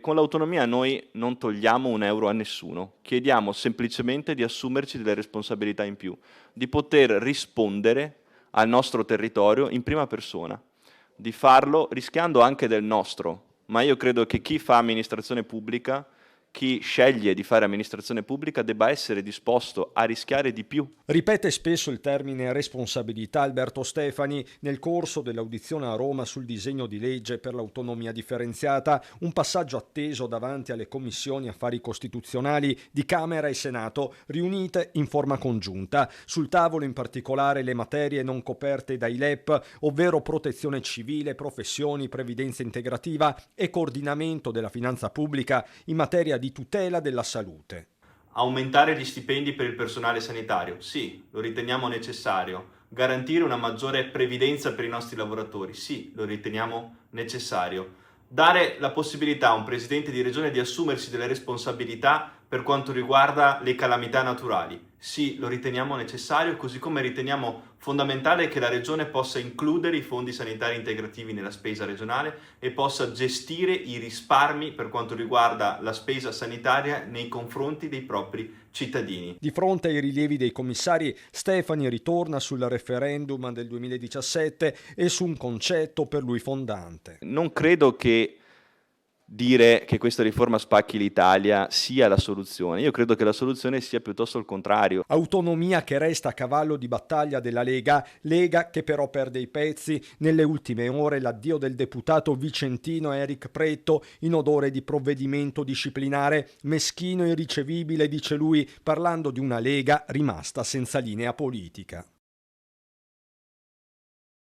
con l'autonomia noi non togliamo un euro a nessuno, chiediamo semplicemente di assumerci delle responsabilità in più, di poter rispondere al nostro territorio in prima persona, di farlo rischiando anche del nostro, ma io credo che chi fa amministrazione pubblica, chi sceglie di fare amministrazione pubblica debba essere disposto a rischiare di più. Ripete spesso il termine responsabilità Alberto Stefani nel corso dell'audizione a Roma sul disegno di legge per l'autonomia differenziata, un passaggio atteso davanti alle commissioni affari costituzionali di Camera e Senato riunite in forma congiunta. Sul tavolo in particolare le materie non coperte dai LEP, ovvero protezione civile, professioni, previdenza integrativa e coordinamento della finanza pubblica in materia di tutela della salute. Aumentare gli stipendi per il personale sanitario? Sì, lo riteniamo necessario. Garantire una maggiore previdenza per i nostri lavoratori? Sì, lo riteniamo necessario. Dare la possibilità a un presidente di regione di assumersi delle responsabilità per quanto riguarda le calamità naturali? Sì, lo riteniamo necessario, così come riteniamo fondamentale che la regione possa includere i fondi sanitari integrativi nella spesa regionale e possa gestire i risparmi per quanto riguarda la spesa sanitaria nei confronti dei propri cittadini. Di fronte ai rilievi dei commissari, Stefani ritorna sul referendum del 2017 e su un concetto per lui fondante. Non credo che dire che questa riforma spacchi l'Italia sia la soluzione. Io credo che la soluzione sia piuttosto il contrario. Autonomia che resta a cavallo di battaglia della Lega che però perde i pezzi. Nelle ultime ore l'addio del deputato vicentino Eric Pretto in odore di provvedimento disciplinare, meschino e irricevibile, dice lui, parlando di una Lega rimasta senza linea politica.